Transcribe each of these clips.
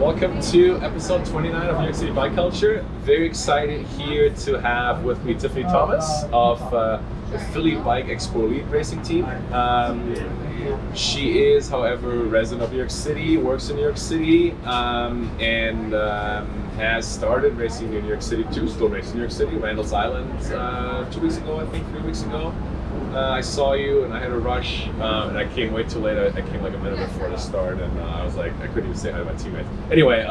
Welcome to episode 29 of New York City Bike Culture. Very excited here to have with me Tiffany Thomas of the Philly Bike Expo lead racing team. She is, however, a resident of New York City, works in New York City, and has started racing in New York City too, still racing in New York City, Randall's Island 2 weeks ago, I think, 3 weeks ago. I saw you and I had a rush, and I came way too late. I came like a minute before the start, and I was like, I couldn't even say hi to my teammates. Anyway,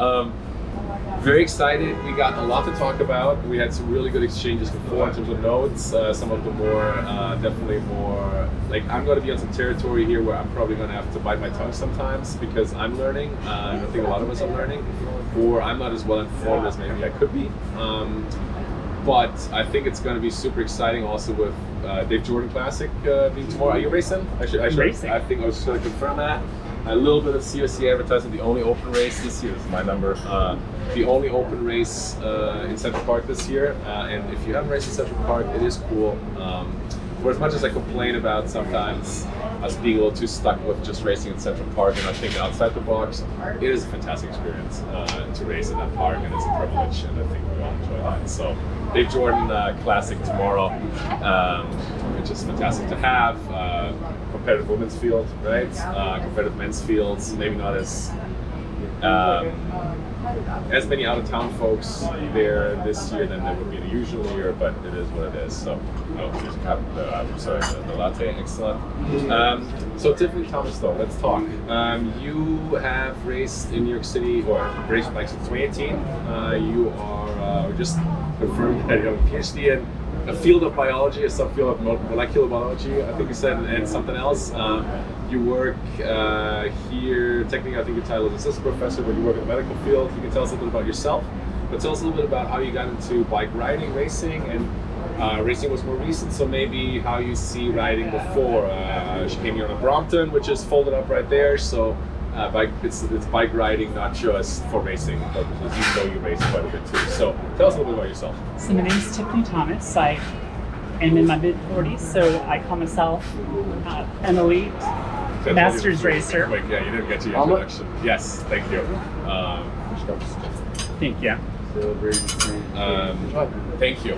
very excited. We got a lot to talk about. We had some really good exchanges before in terms of notes. Some of them more, definitely more, like I'm going to be on some territory here where I'm probably going to have to bite my tongue sometimes because I'm learning. I think a lot of us are learning, or I'm not as well informed as maybe I could be. But I think it's going to be super exciting also with Dave Jordan Classic being tomorrow. Are you racing? I think I was just going to confirm that. A little bit of COC advertising, the only open race this year. This is my number. The only open race in Central Park this year. And if you haven't raced in Central Park, it is cool. For as much as I complain about sometimes us being a little too stuck with just racing in Central Park and not thinking outside the box, it is a fantastic experience to race in that park, and it's a privilege, and I think we all enjoy that. So Dave Jordan Classic tomorrow, which is fantastic to have. Competitive women's field, right? Competitive men's fields, maybe not as many out-of-town folks there this year than there would be in a usual year, but it is what it is. So, the latte, excellent. So Tiffany Thomas, though, let's talk. You have raced in New York City, or raced bikes since 2018. You are just confirmed that you have a PhD in a field of biology, a subfield of molecular biology, I think you said, and something else. You work here, technically I think your title is assistant professor, but you work in the medical field. You can tell us a little bit about yourself, but tell us a little bit about how you got into bike riding, racing, and racing was more recent, so maybe how you see riding before. She came here on a Brompton, which is folded up right there, so it's bike riding, not just for racing purposes, even though you race quite a bit too. So tell us a little bit about yourself. So my name is Tiffany Thomas. I am in my mid-40s, so I call myself an elite masters racer. Quick, yeah, you didn't get to your introduction. Yes, thank you. Thank you. Thank you.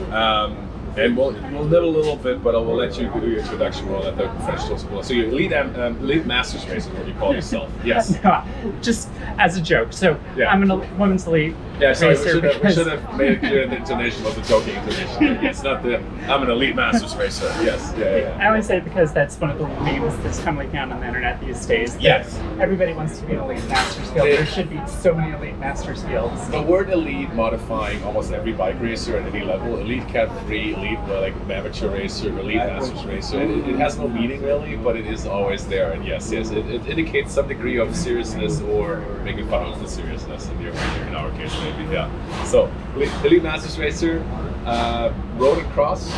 And we'll live a little bit, but we'll let you do your introduction. We'll let the professional school. So you're elite masters racer, what you call yourself. Yes. Just as a joke. So yeah. I'm a women's elite racer. We should because have made it clear the intonation was a joking intonation. It's not I'm an elite masters racer. Yes. Yeah. I always say it because that's one of the memes that's commonly found on the internet these days. Yes. Everybody wants to be an elite masters field. There should be so many elite masters fields. The word elite modifying almost every bike racer at any level. Elite Cat 3, elite like amateur racer, elite masters racer. It has no meaning really, but it is always there. And yes, it indicates some degree of seriousness or making fun of the seriousness in our case maybe. Yeah. So elite masters racer, road and cross.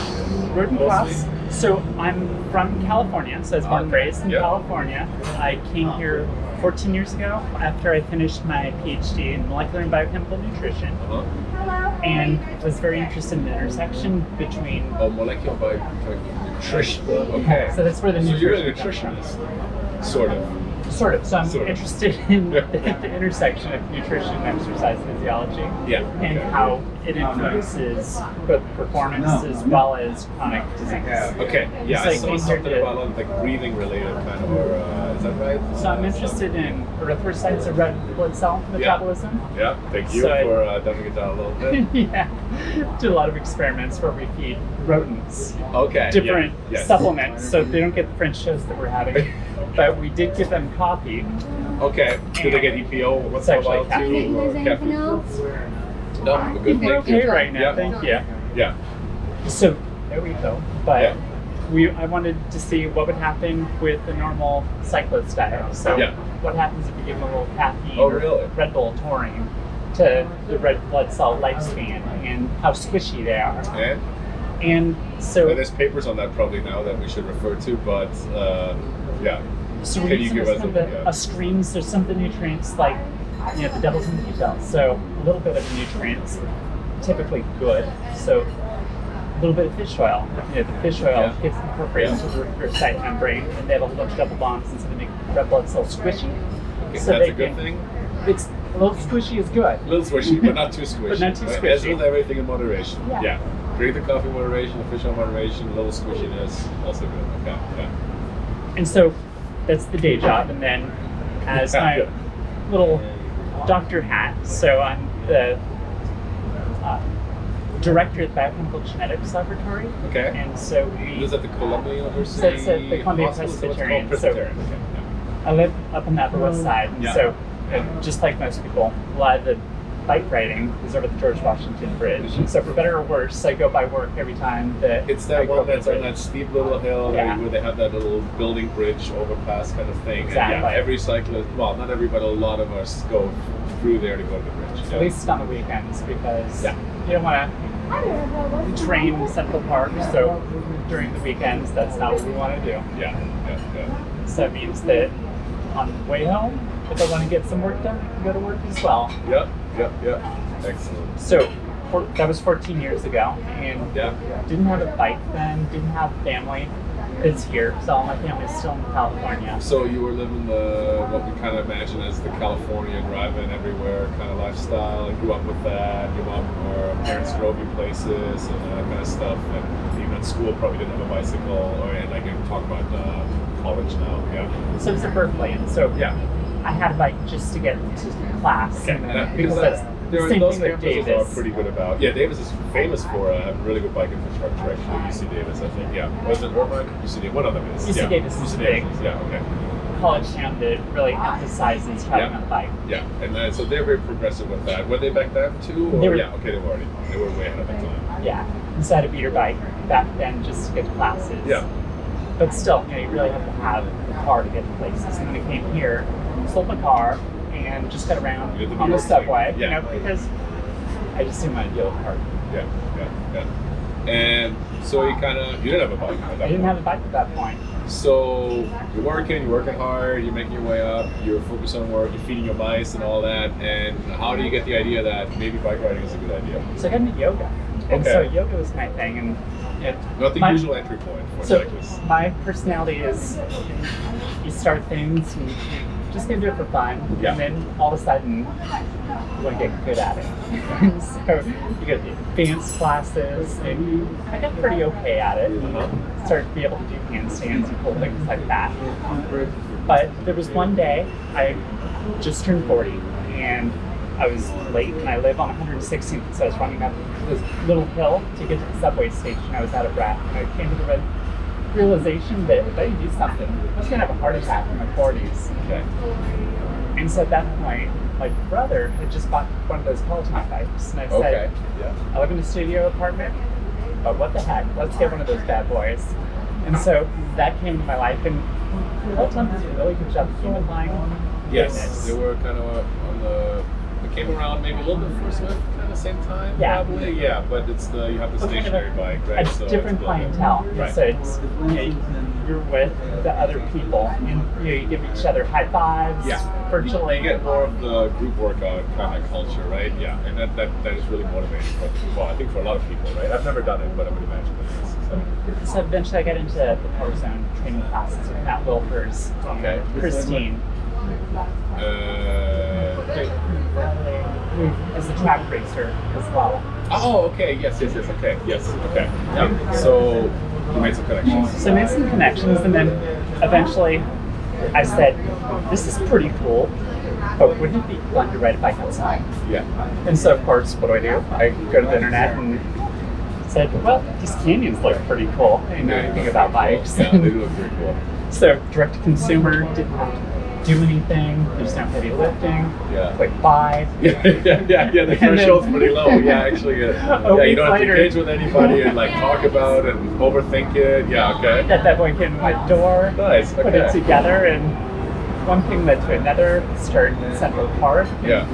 Road and cross. So I'm from California, so I was born and raised in California. I came here 14 years ago after I finished my PhD in molecular and biochemical nutrition. And was very interested in the intersection between molecular biochemical nutrition. Okay. So that's where the nutrition. So you're a nutritionist, sort of. So I'm interested in the intersection of nutrition and exercise physiology, and how it influences both performance as well as chronic disease. Okay, yeah, I saw something about like breathing related kind of, or is that right? So I'm interested in erythrocytes, or red blood cell metabolism. Yeah, thank you for dumbing it down a little bit. Did a lot of experiments where we feed rodents different supplements, so they don't get the French toast that we're having. But we did give them coffee. Okay. Did they get EPO? What's that about caffeine? Is there anything else? No, we're good. We're okay right now. Thank you. Yeah. So there we go. But I wanted to see what would happen with the normal cyclist diet. So what happens if you give them a little caffeine or Red Bull taurine to the red blood cell lifespan and how squishy they are. And so there's papers on that probably now that we should refer to, but so we're using a screen, so some of the nutrients, like the devil's in the details. So a little bit of the nutrients, typically good. So a little bit of fish oil. The fish oil gets incorporated into the erythrocyte membrane, and they have a whole bunch of double bonds, and so they make red blood cells squishy. Okay, so that's a good thing. A little squishy is good. A little squishy, but not too squishy. But not too right? squishy. As with everything in moderation. Yeah. Drink the coffee in moderation, the fish in moderation, a little squishiness, also good. Okay. Yeah. And so that's the day job. And then as my little doctor hat, so I'm the director at the Biochemical Genetics Laboratory. Okay. And so we... Is that the Columbia University? So it's at the Columbia Hospital? Presbyterian. Presbyterian. So Okay. I live up on the Upper West Side. And Yeah. so just like most people, a lot of the bike riding is over the George Washington Bridge. And so for better or worse, I go by work every time that It's I that go one over that's the on bridge. that steep little hill where they have that little building bridge overpass kind of thing. Exactly. And every cyclist, well, not every, but a lot of us go through there to go to the bridge. At least on the weekends, because Yeah. you don't want to train in Central Park, so during the weekends, that's not what we want to do. Yeah. So it means that on the way home, if I want to get some work done, I can go to work as well. Yep. Excellent. So that was 14 years ago, and Yeah. didn't have a bike then, didn't have family. It's here, so all my family's still in California. So you were living what we kind of imagine as the California drive-in everywhere kind of lifestyle, and grew up with that. Your mom or parents drove you places and that kind of stuff. And even at school, probably didn't have a bicycle. And like you talk about college now. Yeah. So it's a Berkeley, and so Yeah. I had a bike just to get to class, Okay. and then, because that's the same those thing with campuses Davis. are pretty good about. Yeah, Davis is famous for having really good bike infrastructure. Actually, UC Davis, I think. Yeah, was it Irvine? UC Davis. One of them is. UC yeah. Davis is big. Yeah. Okay. College town that really emphasizes having Yeah. a bike. Yeah, and then, so they're very progressive with that. Were they back then too? Or? They were- Yeah. Okay, they were way ahead of their time. Yeah, so I had a beater bike back then just to get to classes. Yeah. But still, you really have to have a car to get to places. And when I came here, sold my car and just got around You did the on the New York subway, thing. Yeah. because I just didn't want to deal with cars. Yeah. And so you didn't have a bike at that I didn't point. have a bike at that point. So you're working hard, you're making your way up, you're focused on work, you're feeding your mice and all that. And how do you get the idea that maybe bike riding is a good idea? So I got into yoga. And Okay. so yoga was my thing. And Not the my- usual entry point for So cyclists. my personality is you start things and you just gonna do it for fun, Yeah. and then all of a sudden you want to get good at it. And so you get the advanced classes, and I got pretty okay at it. Uh-huh. Started to be able to do handstands and cool things like that. But there was one day I just turned 40, and I was late, and I live on 116th, so I was running up this little hill to get to the subway station. I was out of breath, and I came to the realization that if I didn't do something, I was going to have a heart attack in my 40s. Okay. And so at that point, my brother had just bought one of those Peloton bikes, and I said, Okay. Yeah. I live in a studio apartment, but what the heck, let's get one of those bad boys. And so that came to my life, and Peloton does a really good job of unifying Yes, fitness. they were kind of on the. They came around maybe a little bit before Swift, kind of same time. Yeah. Probably. Yeah, but it's you have the Well, kind of stationary bike, right? A different clientele. Right. So it's, you're with the other people, and you give each other high fives Yeah. virtually. You get more of the group workout kind of culture, right? Yeah, and that is really motivating for well, I think for a lot of people, right? I've never done it, but I would imagine it is. So. So eventually I got into the Power Zone training classes with Matt Wilpers, Okay. Christine, who is a track racer as well. Oh, okay. Yes. Okay. Yes. Okay. Yeah. So you made some connections. So I made some connections, and then eventually I said, this is pretty cool, but wouldn't it be fun to ride a bike outside? Yeah. And so, of course, what do? I go to the internet and said, well, these canyons look pretty cool. I didn't know anything about bikes. Yeah, they do look pretty cool. So, direct to consumer, didn't have to do anything. There's no heavy lifting. Yeah. Click buy. Yeah. The threshold's pretty low. Yeah, actually. Yeah, you don't have to engage with anybody and like talk about and overthink it. Yeah. Okay. Got that boy came to my door. Nice. Put it Okay. together, and one thing led to another. Started in Central Park. Yeah.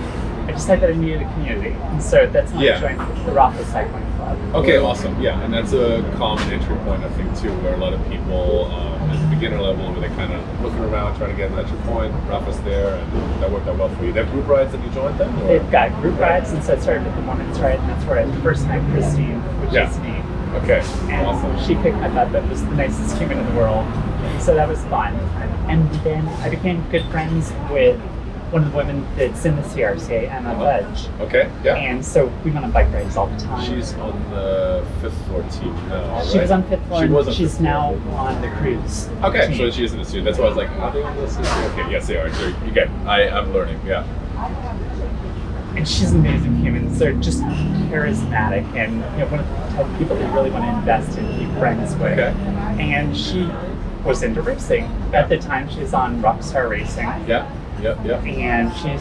I decided that I needed a community, and so that's when Yeah. I joined the Rafa Cycling Club. Okay, awesome. Yeah, and that's a common entry point, I think, too, where a lot of people at the beginner level, where they kind of looking around, trying to get an entry point. Rafa's there, and that worked out well for you. They have group rides that you joined then? Or? They've got group rides, and so I started with the women's ride, and that's where I first met Christine, which Yeah. is neat. Okay, And awesome. she picked my butt. That was the nicest human in the world. So that was fun. And then I became good friends with one of the women that's in the CRCA, Emma Budge. Okay, yeah. And so we went on bike rides all the time. She's on the 5th floor team now, right? She was on 5th floor, and she's now floor. on the cruise Okay, team. so she's in the student. That's why I was like, are they on this? Okay, yes, they are. So you get, I'm learning, yeah. And she's an amazing human, so just charismatic, and one of the type of people that you really want to invest in, be friends with. Okay. And she was into racing. At the time, she was on Rockstar Racing. Yeah. And she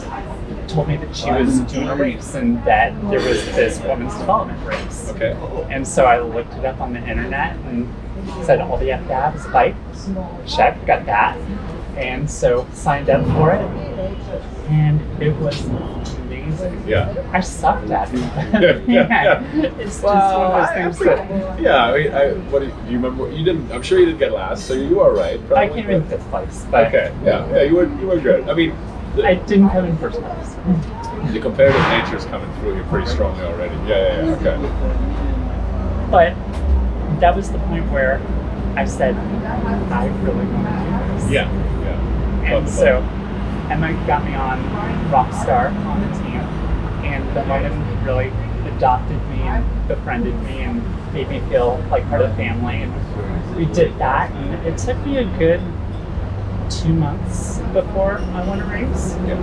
told me that she was doing a race and that there was this women's development race. Okay. And so I looked it up on the internet and said all you have to have is a bike. Check, got that. And so signed up for it. And it was amazing. Yeah. I sucked at it. Yeah. It's just one of those things that... Yeah, what do you remember? You didn't. I'm sure you didn't get last, so you are right. Probably, I came in 5th place, but... Okay, yeah, you were good. I mean... I didn't come in 1st place. The competitive nature is coming through here pretty strongly already. Yeah, okay. But that was the point where I said, I really want to do this. Yeah. And so Emma got me on Rockstar on the team, and the woman really adopted me and befriended me and made me feel like part of the family. And we did that, and it took me a good 2 months before I won a race. Yeah.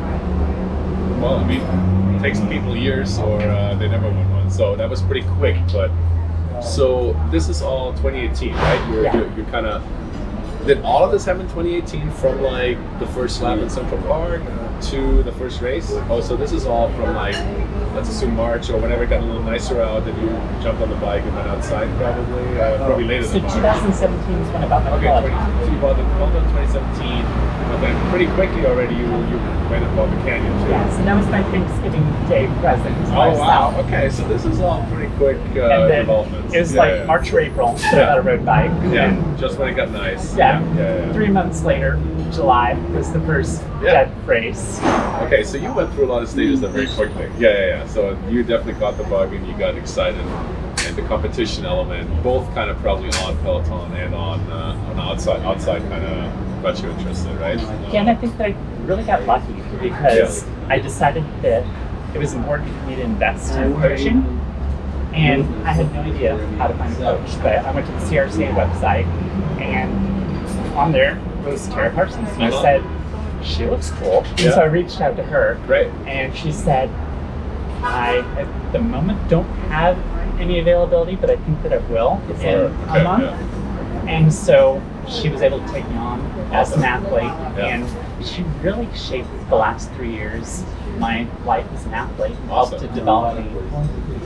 Well, I mean, it takes people years, or they never win one. So that was pretty quick. But so this is all 2018, right? You're kind of. Did all of this happen in 2018 from like the first lap in Central Park to the first race? Oh, so this is all from like, let's assume March or whenever it got a little nicer out, then you jumped on the bike and went outside probably later So than March. 2017 is when I bought my Okay, Peloton. so you bought the Peloton in 2017, but then pretty quickly already you went and bought the Canyon too. Yeah, so that was my Thanksgiving Day present to Oh myself. wow, okay, so this is all pretty quick And then developments. it was March or April, so I got a road bike. Yeah, And just when it got nice. yeah. 3 3 months later, July, was the first dead race. Okay, so you went through a lot of stages then very quickly. Yeah. So you definitely caught the bug and you got excited, and the competition element, both kind of probably on Peloton and on outside kind of got you interested, right? Yeah, and I think that I really got lucky because I decided that it was important for me to invest in coaching, and I had no idea how to find a coach, but I went to the CRCA website, and on there was Tara Parsons, and I said, she looks cool. And so I reached out to her. Great. And she said, I, at the moment, don't have any availability, but I think that I will in a month. And so she was able to take me on as an athlete, and she really shaped the last 3 years my life as an athlete, helped to develop me.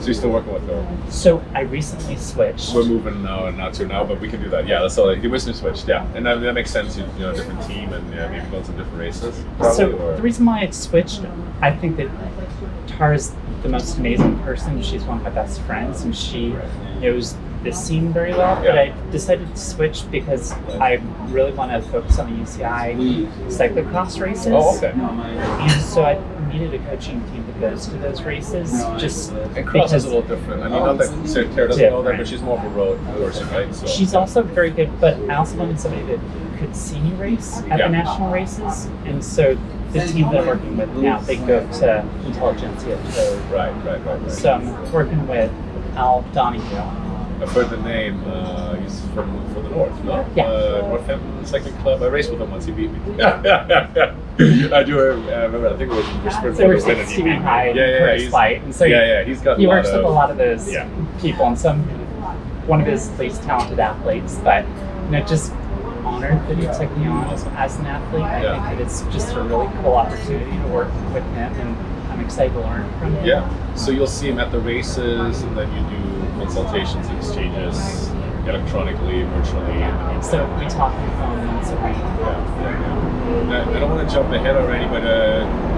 So you're still working with her? So I recently switched. We're moving now, not to now, but we can do that. Yeah, that's all. You recently switched, yeah, and that makes sense. You know, different team and maybe going to different races. Probably, so the reason why I switched, I think that Tara's the most amazing person. She's one of my best friends, and she knows this scene very well. But I decided to switch because I really want to focus on the UCI cyclo-cross races. Oh, okay. And so I needed a coaching team that goes to those races. And cross is a little different. I mean, not that Tara doesn't know that, but she's more of a road person, right? So. She's also very good, but I also wanted somebody that could see me race at the national races. And so the team that I'm working with now, they go to Intelligentsia Road. Right. So I'm working with Al Donahue. I've heard the name. He's from the north, no? Yeah. Northampton Cycling Club. I raced with him once. He beat me. Yeah. I do remember. I think it was Sprint So we're for the Stephen Hyde first fight, and so he's got. He works with a lot of those people, and one of his least talented athletes. But just honored that he took me on as an athlete. I think that it's just a really cool opportunity to work with him, and I'm excited to learn from him. Yeah. So you'll see him at the races, and then you do consultations, exchanges electronically, virtually. So we talk on the phone once a week. I don't want to jump ahead already, but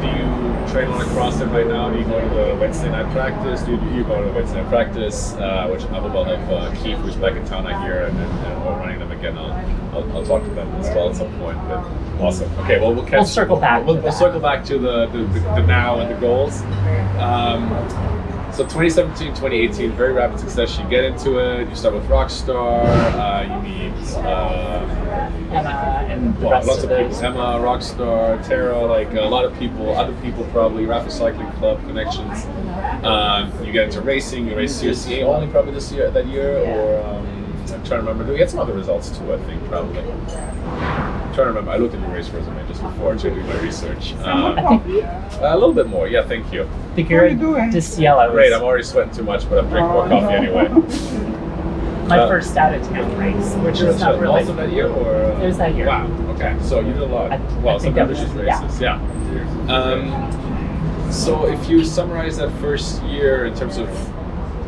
do you train on a CrossFit right now? Do you go to the Wednesday night practice? Do you go to the Wednesday night practice, which I will have Keith, who's back in town, I hear, and we're running them again on I'll talk to them as well at some point. But awesome. Okay, well we'll circle back. We'll circle back to the now and the goals. So 2017, 2018, very rapid success. You get into it. You start with Rockstar. You meet Emma and the rest lots of people. those. Emma, Rockstar, Tara, like a lot of people, other people probably. Rapid Cycling Club connections. You get into racing. You race CRCA only probably that year, or I'm trying to remember. We had some other results too. I think probably. I'm trying to remember. I looked at your race resume just before to do my research. I think A little bit more. Yeah, thank you. I think you're just yellow. Great, I'm already sweating too much, but I'm drinking more coffee anyway. My first out of town race, which is not really. Also that year, or It was that year. Wow. Okay, so you did a lot. I Well, think some that was ambitious yeah. races. Yeah. So if you summarize that first year in terms of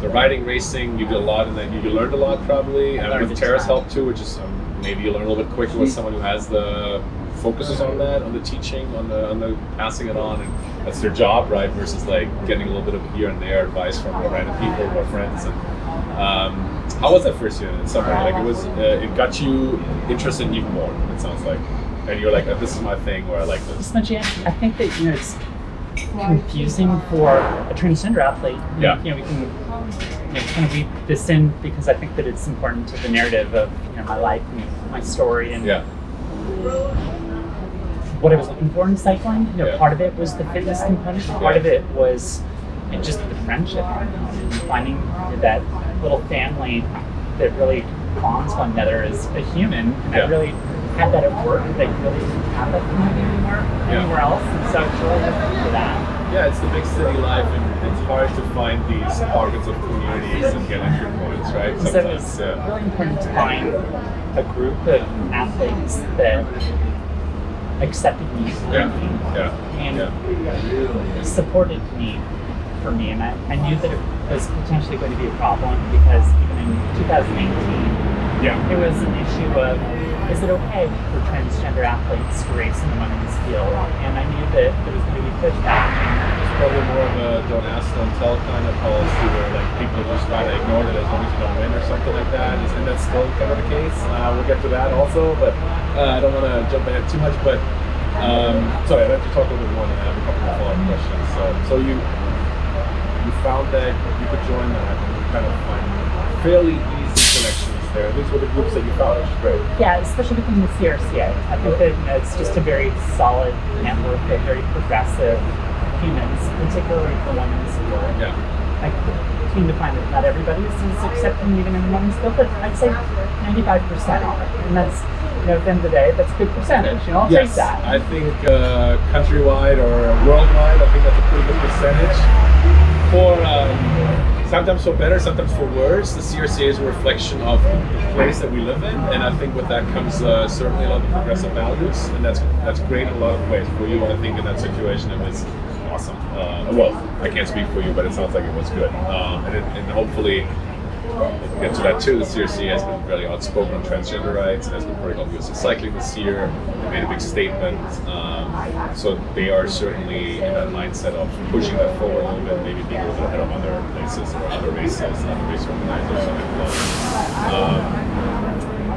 the riding, racing, you did a lot, and then you learned a lot probably, and Learned with a Tara's ton. help too, which is maybe you learn a little bit quicker with someone who has the focuses on that, on the teaching, on the passing it on, and that's their job, right? Versus like getting a little bit of here and there advice from random people or friends. And how was that first year in summary? Like it got you interested even more. It sounds like, and you're like, this is my thing, or I like this. Essentially, I think that it's confusing for a transgender athlete. Yeah. We can kind of weave this in because I think that it's important to the narrative of my life and my story and what I was looking for in cycling. Part of it was the fitness component. Part of it was just the friendship, and finding that little family that really bonds one another as a human. And I really had that at work. They really didn't have that community anywhere else. And so it's really looking for that. Yeah, it's the big city life, and it's hard to find these pockets of communities and get entry points, right? So it's really important to find a group of athletes that accepted me and supported me for me. And I knew that it was potentially going to be a problem because even in 2018, it was an issue of, is it okay for transgender athletes to race in the women's field? And I knew that there was going to be pushback. Probably more of a don't ask, don't tell kind of policy where like people just kind of ignore it as long as you don't win or something like that. Isn't that still kind of the case? We'll get to that also, but I don't want to jump ahead too much. But sorry, I'd like to talk a little bit more and I have a couple of follow-up questions. So you found that you could join that and kind of find fairly easy connections there. These were the groups that you found, which is great. Yeah, especially within the CRCA. I think that it's just a very solid network of very progressive humans, particularly for women's field. Yeah. I seem to find that not everybody is accepting even in the women's field, but I'd say 95% are. And that's, at the end of the day, that's a good percentage. I'll take that. I think countrywide or worldwide, I think that's a pretty good percentage. For sometimes for better, sometimes for worse, the CRCA is a reflection of the place that we live in, and I think with that comes certainly a lot of progressive values, and that's great in a lot of ways. For you, I think in that situation it was awesome. Well, I can't speak for you, but it sounds like it was good, and hopefully we'll get to that too. The CRCA has been really outspoken on transgender rights and has been very obvious in cycling this year. They made a big statement, so they are certainly in that mindset of pushing that forward a little bit, maybe being a little bit ahead of other places or other races, other race organizers.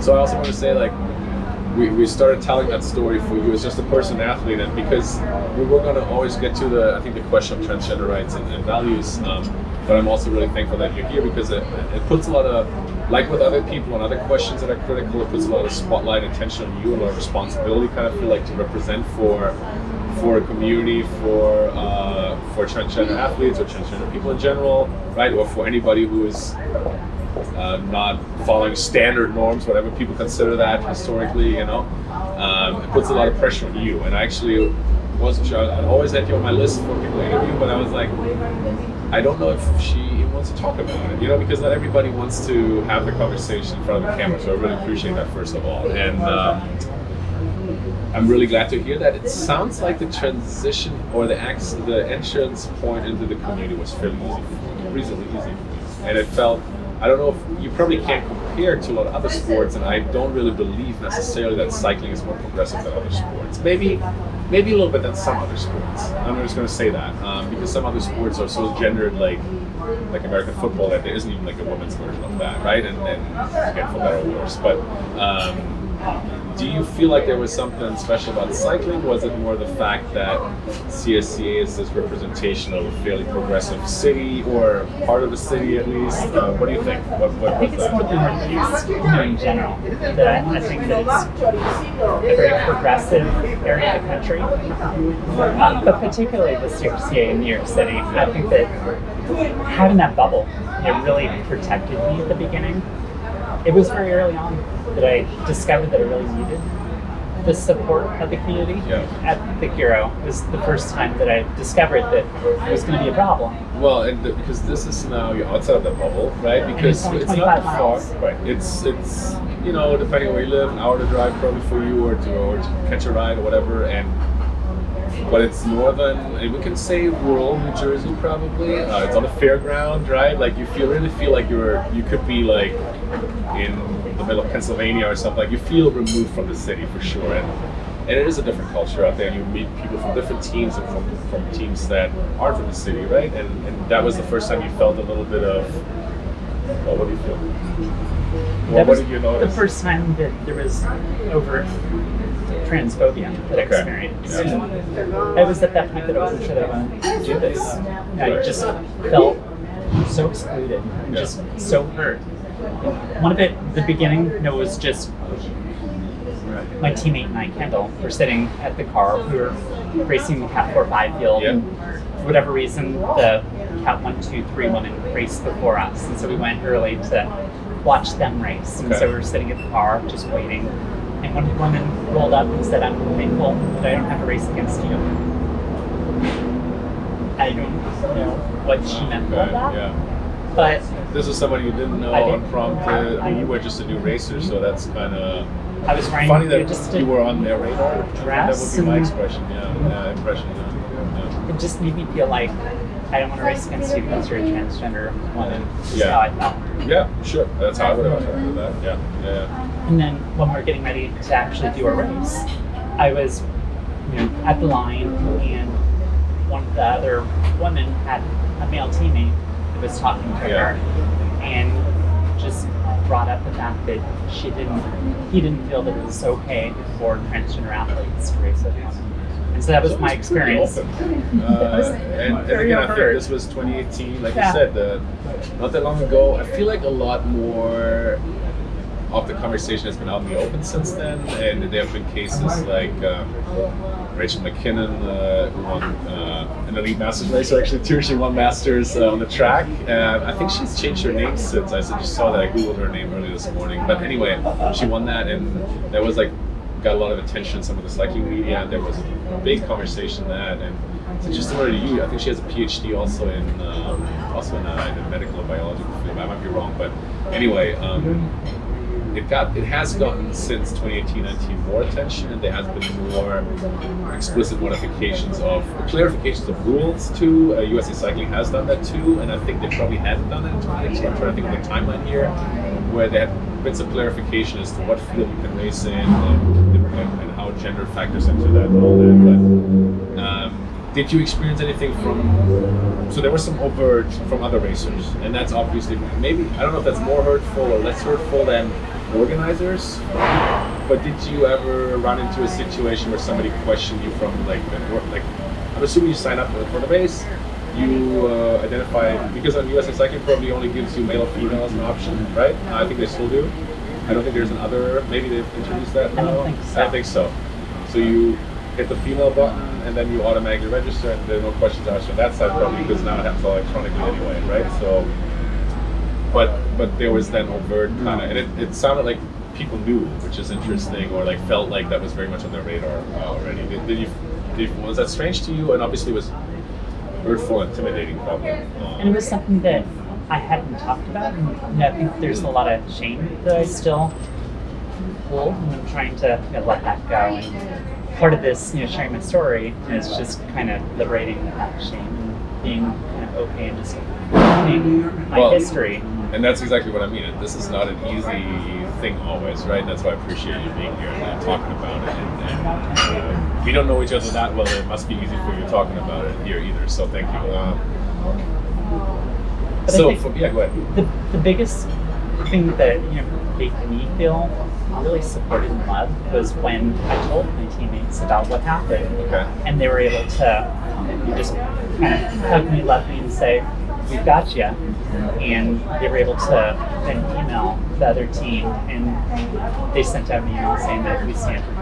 So I also want to say, like, we started telling that story for you as just a person athlete, and because we were going to always get to the question of transgender rights and values, but I'm also really thankful that you're here because it puts a lot of, like with other people and other questions that are critical, it puts a lot of spotlight and attention on you and a lot of responsibility, kind of feel like, to represent for a community, for transgender athletes or transgender people in general, right, or for anybody who is not following standard norms, whatever people consider that historically, it puts a lot of pressure on you. And I actually wasn't sure, I always had you on my list for people to interview, but I was like, I don't know if she even wants to talk about it, because not everybody wants to have the conversation in front of the camera, so I really appreciate that first of all. And I'm really glad to hear that. It sounds like the transition or the entrance point into the community was fairly easy, reasonably easy. And it felt, I don't know if you probably can't compare to a lot of other sports, and I don't really believe necessarily that cycling is more progressive than other sports. Maybe a little bit than some other sports. I'm just going to say that because some other sports are so gendered, like American football, that there isn't even like a women's version of that, right? And again, for better or worse. But do you feel like there was something special about cycling? Was it more the fact that CSCA is this representation of a fairly progressive city, or part of the city at least? What do you think? What I think it's more the Northeast in general. That I think that it's a very progressive area of the country, but particularly the CSCA in New York City. I think that having that bubble, it really protected me at the beginning. It was very early on that I discovered that I really needed the support of the community. At the Hero was the first time that I discovered that it was going to be a problem. Well, and because this is now you're outside of the bubble, right? Because it's not that far, right? It's you know, depending on where you live, an hour to drive probably for you, or to catch a ride or whatever, but it's northern, we can say rural New Jersey probably. It's on a fairground, right? Like you really feel like you could be like in the middle of Pennsylvania or something. Like you feel removed from the city for sure, and it is a different culture out there. And you meet people from different teams and from teams that aren't from the city, right? And that was the first time you felt a little bit of. Well, what do you feel? Well, what did you notice? The first time that there was overt transphobia that I experienced. It was at that point that I wasn't sure that I wanted to do this. I just felt so excluded and just so hurt. One of it, the beginning, was just my teammate and I, Kendall, were sitting at the car. We were racing the Cat 4-5 field, and for whatever reason, the Cat 1-2-3 women raced before us, and so we went early to watch them race. And so we were sitting at the car, just waiting. And one woman rolled up and said, "I'm thankful that I don't have to race against you." I don't know what she meant by that. But this is somebody you didn't know unprompted. I mean, you were just a new racer, so that's kind of funny that just you were on their radar. That would be my impression. It just made me feel like I don't want to race against you because you're a transgender woman. That's how I felt. Yeah, sure. That's how I would have felt with that. Yeah. And then when we were getting ready to actually do a race, I was, at the line, and one of the other women had a male teammate that was talking to her, and just brought up the fact that he didn't feel that it was okay for transgender athletes to race with women. And so that was my experience. And again, I think this was 2018, like you said, not that long ago. I feel like a lot more of the conversation has been out in the open since then, and there have been cases like Rachel McKinnon, who won an elite masters race, or actually two, she won masters on the track. I think she's changed her name since. I just saw that. I googled her name earlier this morning. But anyway, she won that, and that was got a lot of attention in some of the cycling media, and there was a big conversation that. And it's just similar to you. I think she has a PhD also in the medical biological field. I might be wrong, but anyway. It has gotten since 2018-19 more attention, and there has been more explicit clarifications of rules too. USA Cycling has done that too, and I think they probably hadn't done it in 2018. I'm trying to think of the timeline here, where there had been some clarification as to what field you can race in and how gender factors into that and all that. But did you experience anything so there was some overt from other racers, and that's obviously maybe, I don't know if that's more hurtful or less hurtful than organizers, but did you ever run into a situation where somebody questioned you from I'm assuming you sign up for the race, you identify, because on USA Cycling probably only gives you male or female as an option, right? I think they still do. I don't think there's another, maybe they've introduced that now. I don't think so. So you hit the female button and then you automatically register, and there are no questions asked on that side probably, because now it happens electronically anyway, right? So but there was then overt kind of, and it sounded like people knew, which is interesting, or felt like that was very much on their radar already. Was that strange to you? And obviously it was hurtful, intimidating probably. And it was something that I hadn't talked about, and I think there's a lot of shame that I still hold, and I'm trying to let that go. And part of this, sharing my story is just kind of liberating that shame and being okay and just owning my history. And that's exactly what I mean. This is not an easy thing always, right? That's why I appreciate you being here and talking about it. And we don't know each other that well. It must be easy for you talking about it here either. So thank you. Go ahead. The biggest thing that made me feel really supported and loved was when I told my teammates about what happened. Okay. And they were able to just kind of hug me, love me, and say, "We've got you." And they were able to then email the other team, and they sent out an email saying that we stand for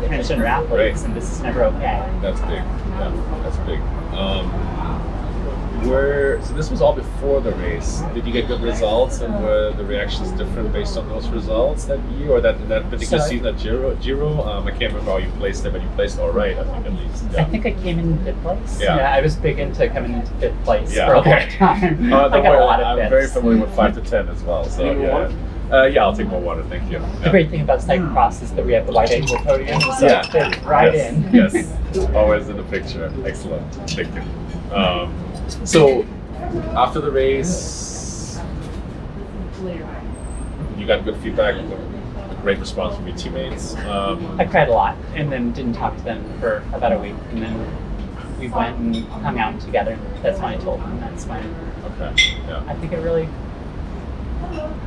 transgender athletes, and this is never okay. That's big. Yeah, that's big. So this was all before the race. Did you get good results, and were the reactions different based on those results that year or that particular season at Giro? I can't remember how you placed it, but you placed all right, I think, at least. Yeah. I think I came in fifth place. Yeah. I was big into coming into fifth place for a long time. I got a lot of I'm fifths. very familiar with 5 to 10 as well. So yeah, I'll take more water. Thank you. The great thing about cyclo-cross is that we have the wide angle podium, so it fit right in. Yes, always in the picture. Excellent. Thank you. So after the race, you got good feedback, a great response from your teammates. I cried a lot and then didn't talk to them for about a week, and then we went and hung out together. That's when I told them. That's when I think it really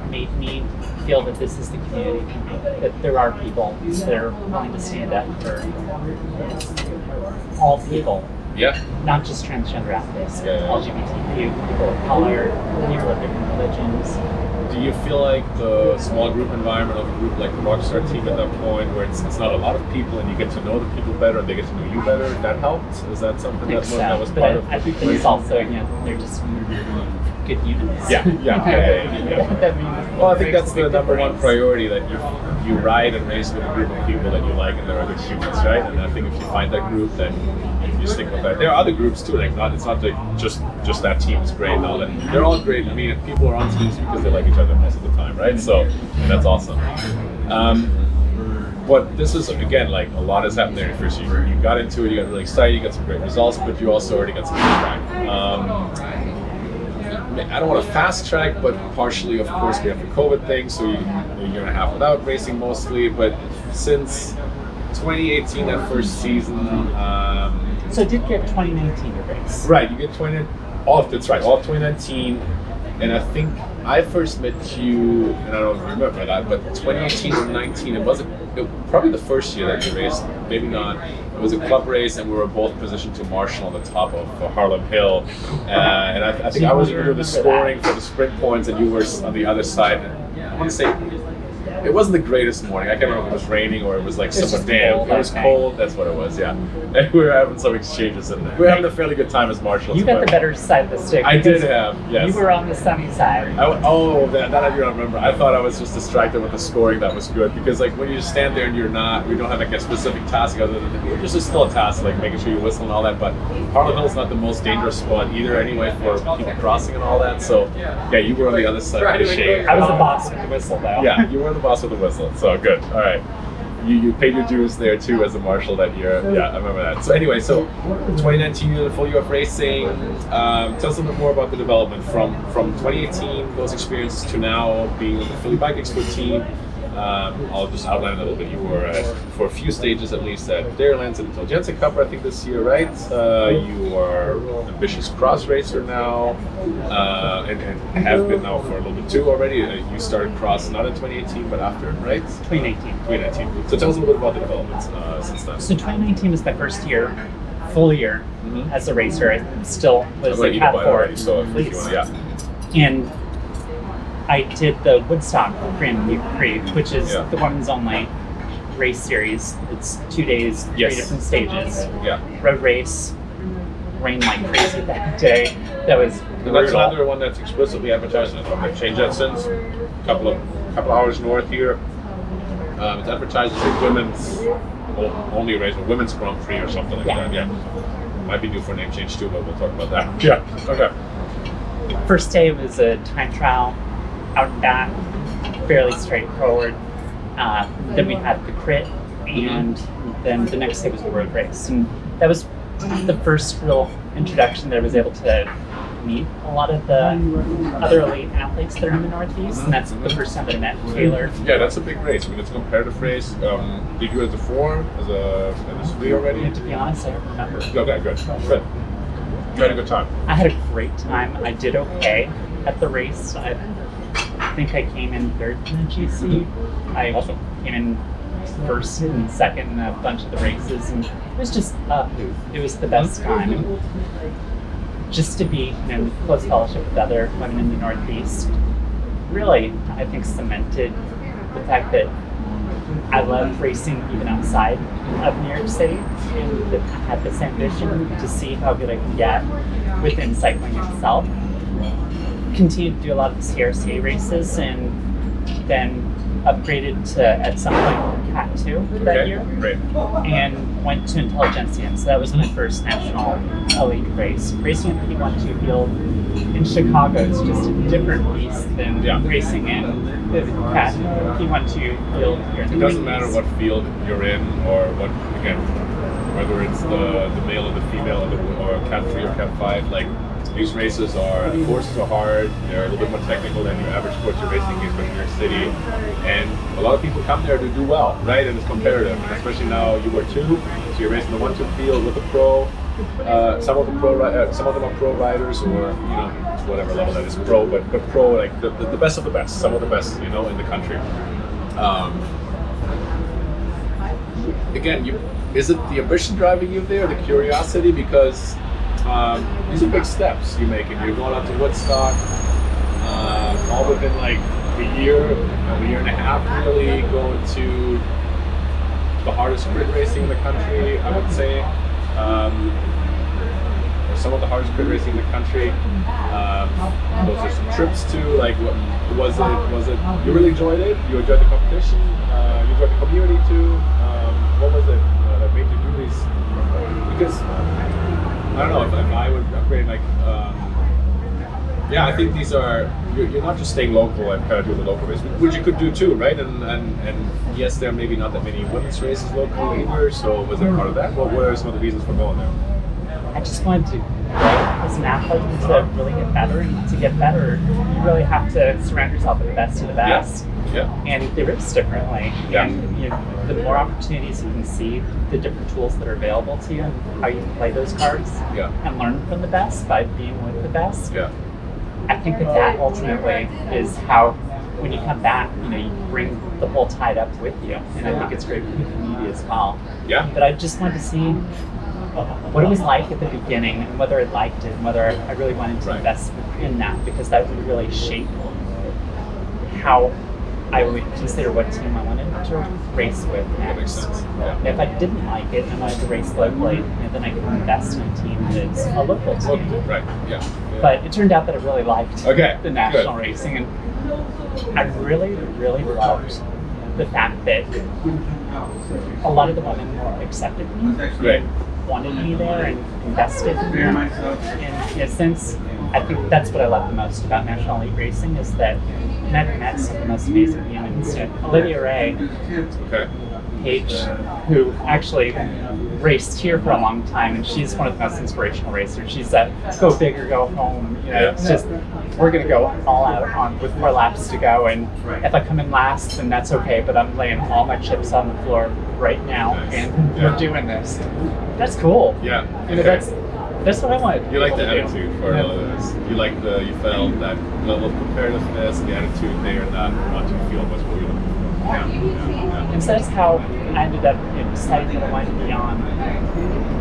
made me feel that this is the community for me, that there are people that are willing to stand up for all people. Yeah. Not just transgender athletes, Yeah. LGBTQ, people of color, people of different religions. Do you feel like the small group environment of a group like the Rockstar team at that point, where it's not a lot of people and you get to know the people better and they get to know you better, that helped? Is that something that was part of I think it's also, they're just good units. Yeah. That means Well, I think that's the number one priority, that you ride and race with a group of people that you like and they're good humans, right? And I think if you find that group, then you stick with that. There are other groups too, like it's not like just that team is great and all that. They're all great. I mean, people are on teams because they like each other most of the time, right? So and that's awesome. But this is, again, like a lot has happened there in your first year. You got into it, you got really excited, you got some great results, but you also already got some feedback. I don't want to fast track, but partially, of course, we have the COVID thing, so you're a year and a half without racing mostly. But since 2018, that first season, so I did get 2019 to race. Right, you get all of 2019, and I think I first met you, and I don't remember that, but 2018 and 19, it was probably the first year that you raced, maybe not. It was a club race, and we were both positioned to marshal on the top of Harlem Hill, and I think I was doing the scoring for the sprint points, and you were on the other side. And I want to say it wasn't the greatest morning. I can't remember if it was raining or it was like super damp. It was cold. That's what it was. Yeah, and we were having some exchanges, and we were having a fairly good time as marshals. You got the better side of the stick. I did have. Yes. You were on the sunny side. That I do not remember. I thought I was just distracted with the scoring. That was good because like when you just stand there and we don't have like a specific task other than just still a task like making sure you whistle and all that. But Harlem Hill is not the most dangerous spot either anyway for people crossing and all that. So yeah, you were on the other side of the shade. I was the boss with the whistle though. Yeah, you were the boss with the whistle. So good. All right. You paid your dues there too as a marshal that year. Yeah, I remember that. So anyway, 2019, you did a full year of racing. Tell us a little bit more about the development from 2018, those experiences to now being with the Philly Bike Expo team. I'll just outline a little bit. You were for a few stages at least at Dairylands and the Intelligentsia Cup, I think this year, right? You are an ambitious cross racer now, and have been now for a little bit too already. You started cross not in 2018, but after, right? 2019. So tell us a little bit about the developments since then. So 2019 was my first full year as a racer. I still was a Cat 4. So if you want, yeah. And I did the Woodstock Grand Prix, which is the women's only race series. It's 2 days, 3 different stages. Yeah. Road race, rained like crazy that day. That was brutal. That's another one that's explicitly advertised in it. They've changed that since. Couple hours north here. It's advertised as a women's only race, a women's Grand Prix or something like that. Yeah. Might be due for a name change too, but we'll talk about that. Yeah. Okay. First day was a time trial, out and back, fairly straightforward. Then we had the crit, and then the next day was the road race. And that was the first real introduction that I was able to meet a lot of the other elite athletes that are in the Northeast, and that's the first time that I met Taylor. Yeah, that's a big race. I mean, it's a comparative race. Did you as a 4, as a 3 already? And to be honest, I don't remember. Okay, good. You had a good time. I had a great time. I did okay at the race. think I came in third in the GC. I came in first and second in a bunch of the races, and it was just it was the best time. And just to be in close fellowship with other women in the Northeast really, I think, cemented the fact that I love racing even outside of New York City, and that I had this ambition to see how good I can get within cycling itself. Continued to do a lot of the CRC races, and then upgraded to, at some point, Cat 2 that year. Great. And went to Intelligentsia. So that was my first national elite race. Racing in P1-2 field in Chicago is just a different beast than racing in the Cat P1-2 field here in the It doesn't matter what field you're in, or what, again, whether it's the male or the female, or Cat 3 or Cat 5, like, these races the courses are hard, they're a little bit more technical than your average course you're racing in New York City, and a lot of people come there to do well, right? And it's competitive, and especially now you were two, so you're racing the 1-2 field with a pro. Some of them are pro riders, or whatever level that is pro, but pro, like the best of the best, some of the best, in the country. Again, is it the ambition driving you there, the curiosity? Because these are big steps you're making. You're going out to Woodstock, all within like a year and a half, really going to the hardest grid racing in the country, I would say. Or some of the hardest grid racing in the country. Those are some trips to, like, what was it? You really enjoyed it? You enjoyed the competition? You enjoyed the community too? What was it that made you do these? Because I don't know if I would upgrade, like, I think these are, you're not just staying local and kind of doing the local race, which you could do too, right? And yes, there are maybe not that many women's races locally either, so was it part of that? What were some of the reasons for going there? I just wanted to, as an athlete, to really get better, and to get better, you really have to surround yourself with the best of the best. Yeah. And they race differently. Yeah. And the more opportunities you can see, the different tools that are available to you, and how you can play those cards, and learn from the best by being with the best. Yeah. I think that ultimately is how, when you come back, you bring the whole tide up with you, and I think it's great for the community as well. Yeah. But I just wanted to see what it was like at the beginning, and whether I liked it, and whether I really wanted to invest in that, because that would really shape how I would consider what team I wanted to race with next. That makes sense. Yeah. And if I didn't like it and I wanted to race locally, then I could invest in a team that's a local team. Right. Yeah. But it turned out that I really liked the national Good. racing, and I really, really loved the fact that a lot of the women accepted me. Right. Wanted me there and invested in me. And since I think that's what I love the most about National Elite Racing, is that I've met some of the most amazing humans. Olivia Ray, Paige, who actually raced here for a long time, and she's one of the most inspirational racers. She's a go big or go home. It's just, we're going to go all out with 4 laps to go, and if I come in last, then that's okay, but I'm laying all my chips on the floor right now, and we're doing this. That's cool. Yeah. That's what I wanted. You like the attitude for all of this. You felt that level of competitiveness, the attitude there, and that want to feel was what you're looking for. Yeah. And so that's how I ended up deciding that I wanted to be on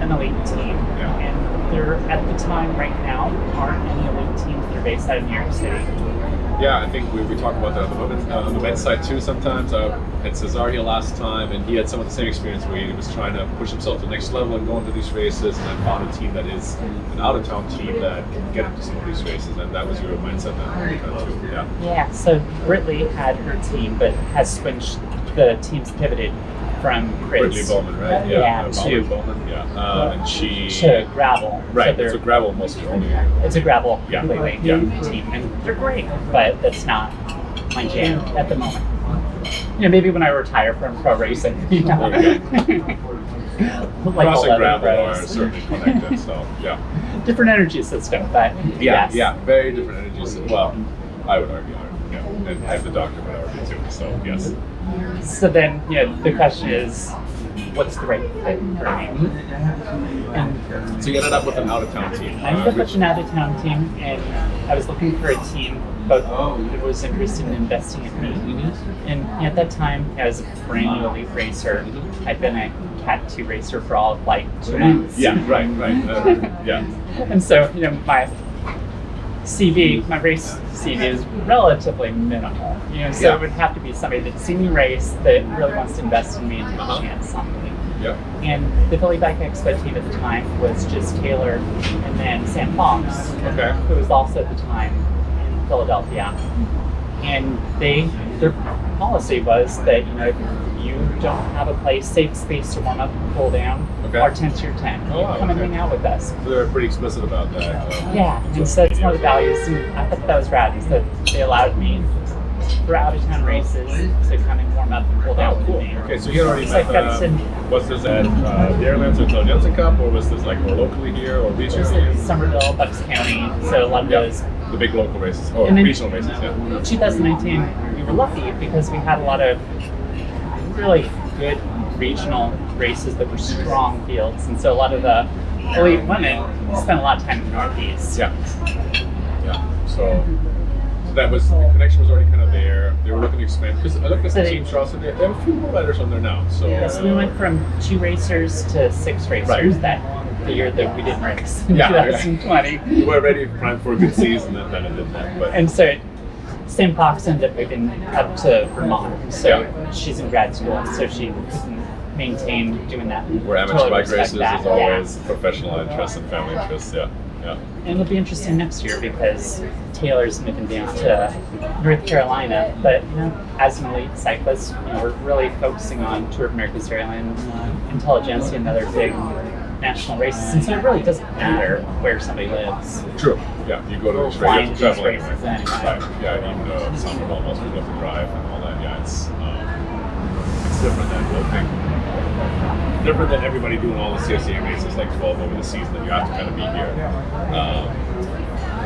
an elite team. Yeah. And there, at the time right now, aren't any elite teams that are based out of New York City. Yeah, I think we talked about that on the men's side too sometimes. I had Cesar here last time, and he had some of the same experience where he was trying to push himself to the next level and go into these races, and then found a team that is an out-of-town team that can get into some of these races, and that was your mindset then too. Yeah, so Britley had her team, but has switched, the team's pivoted from Chris. Britley Bowman, right? To Bowman, and she... To gravel. Right, so it's a gravel mostly only. It's a gravel completely team, and they're great, but that's not my jam at the moment. Maybe when I retire from pro racing, like Cross and gravel are certainly connected, so different energy system, but very different energy system. Well, I would argue, and the doctor would argue too, so yes. So then, the question is, what's the right fit for me? And so you ended up with an out-of-town team. I ended up with an out-of-town team, and I was looking for a team but was interested in investing in me. And at that time, as a brand new elite racer, I'd been a Cat 2 racer for all of like 2 months. Yeah, right. Yeah. And so, my CV, my race CV is relatively minimal. So it would have to be somebody that's seen me race that really wants to invest in me and take a chance on me. Yeah. And the Philly Bike Expo team at the time was just Taylor and then Sam Fox, who was also at the time in Philadelphia. And their policy was that, if you don't have a safe space to warm up and cool down, our tent's your tent. Come and hang out with us. So they were pretty explicit about that. Yeah, and so that's one of the values, and I thought that was rad, is that they allowed me for out-of-town races to come and warm up and cool down with me. Okay, so you had already met, was this at the Airlands or Intelligentsia Cup, or was this like more locally here or regionally? Somerville, Bucks County, so a lot of those. The big local races, or regional races, 2019, we were lucky because we had a lot of really good regional races that were strong fields, and so a lot of the elite women spent a lot of time in the Northeast. Yeah. So that was, the connection was already kind of there. They were looking to expand, because I looked at the team Charles, and they have a few more riders on there now. So we went from 2 racers to 6 racers the year that we didn't race in 2020. We were ready for a good season, and then it didn't happen. And so Sam Fox ended up moving up to Vermont, so she's in grad school, so she couldn't maintain doing that. Where amateur bike races is always professional interest and family interests, And it'll be interesting next year because Taylor's moving down to North Carolina, but as an elite cyclist, we're really focusing on Tour of America's Dairyland, Intelligentsia, and other big national races, and so it really doesn't matter where somebody lives. True. Yeah, you go to the trail, you have to travel anyway. Right. Yeah, even though some of almost we have to drive and all that. Yeah, it's different than different than everybody doing all the CSCA races like 12 over the season. That you have to kind of be here.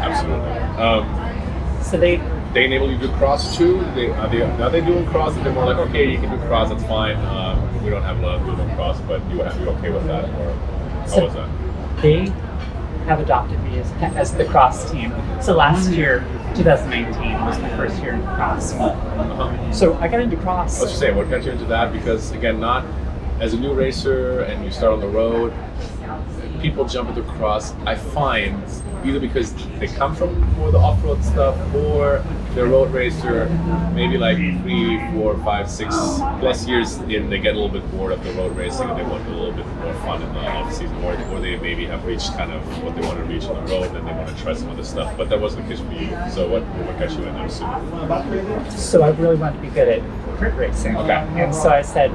Absolutely. So they enable you to do cross too. Are they doing cross? And they're more like, okay, you can do cross, that's fine. We don't have a lot of people doing cross, but you okay with that? Or how was that? They have adopted me as the cross team. So last year, 2019, was my first year in cross. So I got into cross. I was just saying, what got you into that? Because again, not as a new racer and you start on the road, people jump into cross, I find, either because they come from more the off-road stuff, or they're a road racer, maybe like 3, 4, 5, 6 plus years in, they get a little bit bored of the road racing and they want a little bit more fun in the off-season, or they maybe have reached kind of what they want to reach on the road and they want to try some other stuff. But that wasn't the case for you. So what got you in there? So I really wanted to be good at crit racing. And so I said,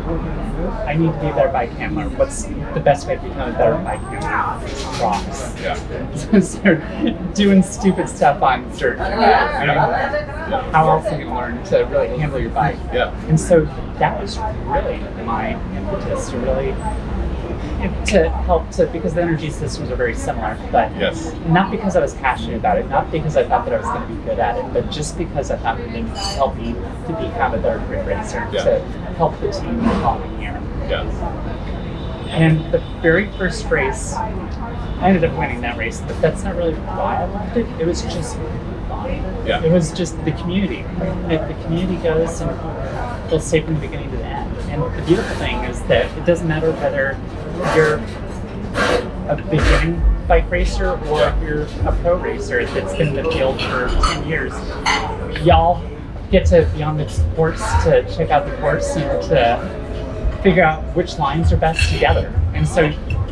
I need to be a better bike handler. What's the best way to become a better bike handler? Cross. So doing stupid stuff on dirt. How else can you learn to really handle your bike? And so that was really my impetus to really help because the energy systems are very similar, but not because I was passionate about it, not because I thought that I was going to be good at it, but just because I thought it would help me to become a better crit racer, to help the team the following year. And the very first race, I ended up winning that race, but that's not really why I loved it. It was just fun. It was just the community. If the community goes, and they'll stay from the beginning to the end. And the beautiful thing is that it doesn't matter whether you're a beginning bike racer or if you're a pro racer that's been in the field for 10 years. Y'all get to be on the course to check out the course and to figure out which lines are best together. And so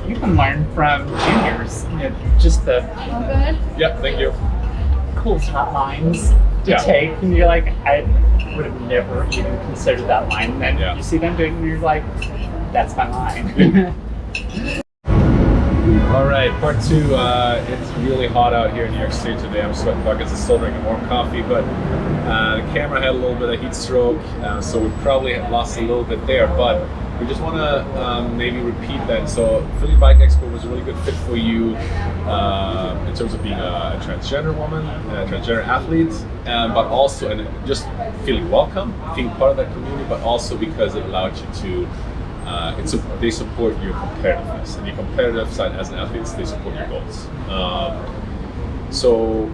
you can learn from juniors, just the thank you. cool top lines to take, and you're like, I would have never even considered that line. And then you see them doing it, and you're like, that's my line. All right, part 2. It's really hot out here in New York City today. I'm sweating buckets. I'm still drinking warm coffee, but the camera had a little bit of heat stroke, so we probably have lost a little bit there. But we just want to maybe repeat that. So Philly Bike Expo was a really good fit for you in terms of being a transgender woman, a transgender athlete, but also and just feeling welcome, being part of that community, but also because it allowed you to. They support your competitiveness, and your competitive side as an athlete, they support your goals. So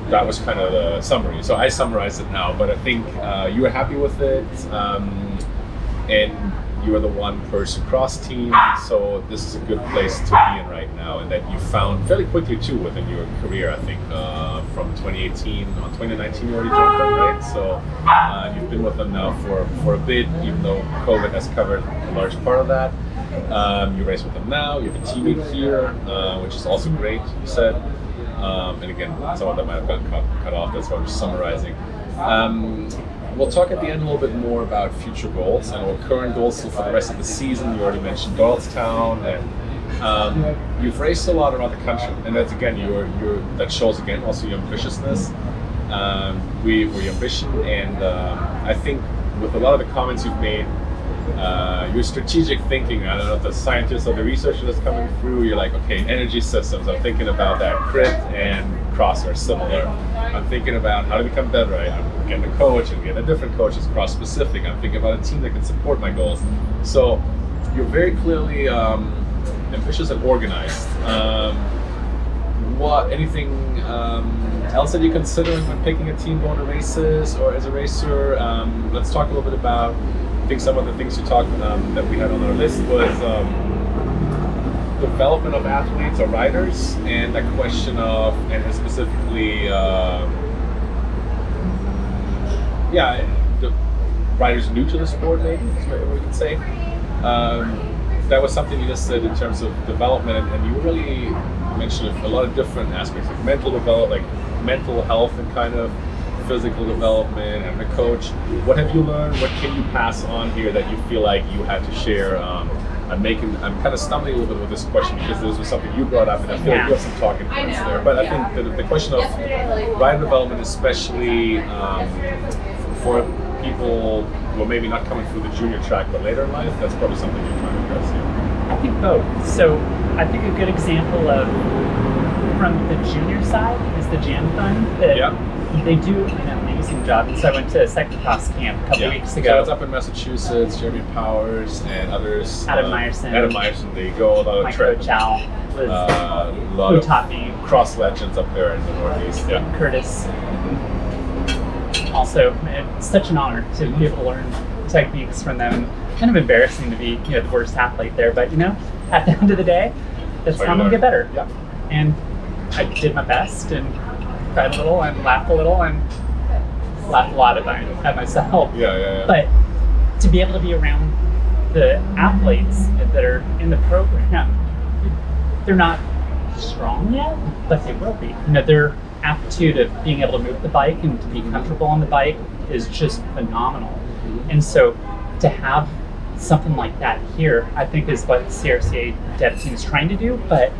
that was kind of the summary. So I summarized it now, but I think you were happy with it, and you are the one person cross team, so this is a good place to be in right now, and that you found fairly quickly too within your career. I think from 2018 on 2019 you already joined them, right? So you've been with them now for a bit, even though COVID has covered a large part of that. You race with them now. You have a teammate here, which is also great. You said, and again, some of that might have gotten cut off. That's why I'm just summarizing. We'll talk at the end a little bit more about future goals and our current goals for the rest of the season. You already mentioned Doylestown, and you've raced a lot around the country, and that's again, that shows again also your ambitiousness, your ambition, and I think with a lot of the comments you've made, your strategic thinking. I don't know if the scientists or the researcher that's coming through. You're like, okay, energy systems. I'm thinking about that. Crit and cross are similar. I'm thinking about how to become better. I'm getting a coach and getting a different coach that's cross specific. I'm thinking about a team that can support my goals. So you're very clearly ambitious and organized. Anything else that you're considering when picking a team going to races or as a racer? Let's talk a little bit about. I think some of the things you talked that we had on our list was development of athletes or riders, and the question of, and specifically, the riders new to the sport, maybe is what we could say. That was something you listed in terms of development, and you really mentioned a lot of different aspects, like mental development, like mental health and kind of physical development, and a coach. What have you learned? What can you pass on here that you feel like you had to share? I'm kind of stumbling a little bit with this question because this was something you brought up, and I feel like you have some talking points there. But I think the question of rider development, especially for people who are maybe not coming through the junior track but later in life, that's probably something you're trying to address here. I think both. So I think a good example of from the junior side is the Jam Fund. They do an amazing job. And so I went to a cyclo-cross camp a couple weeks ago. So it's up in Massachusetts. Jeremy Powers and others. Adam Meyerson. There you go. A lot of my coach Al was who taught me. Cross legends up there in the Northeast. Yeah. Curtis. Also, it's such an honor to be able to learn techniques from them. Kind of embarrassing to be the worst athlete there, but at the end of the day, that's how I'm gonna get better. Yeah. And I did my best and cried a little and laughed a little and laughed a lot at myself. Yeah. But to be able to be around the athletes that are in the program, they're not strong yet, but they will be. Their aptitude of being able to move the bike and to be comfortable on the bike is just phenomenal. And so to have something like that here, I think is what CRCA Dev Team is trying to do. But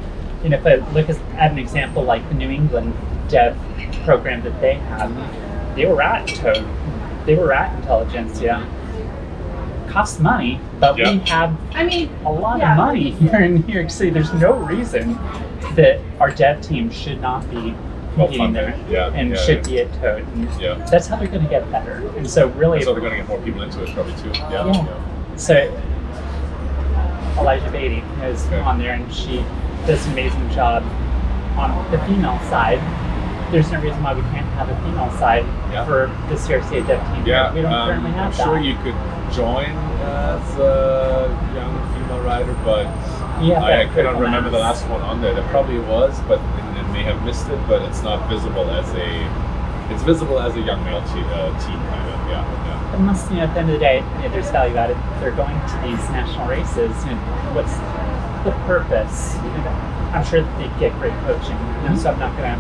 if I look at an example like the New England Dev program that they have, they were at Toad, they were at Intelligentsia. Costs money, but we have a lot of money here in New York City. There's no reason that our dev team should not be competing there and should be at Toad. And that's how they're going to get better. And so really, so they're going to get more people into it probably too. So Elijah Beatty is on there, and she does an amazing job on the female side. There's no reason why we can't have a female side for the CRCA Dev Team. We don't currently have that. I'm sure you could join as a young female rider, but I couldn't remember the last one on there. There probably was, but and may have missed it. But it's not visible as it's visible as a young male team kind of. Unless at the end of the day, there's value added. They're going to these national races. What's the purpose? I'm sure that they get great coaching. So I'm not going to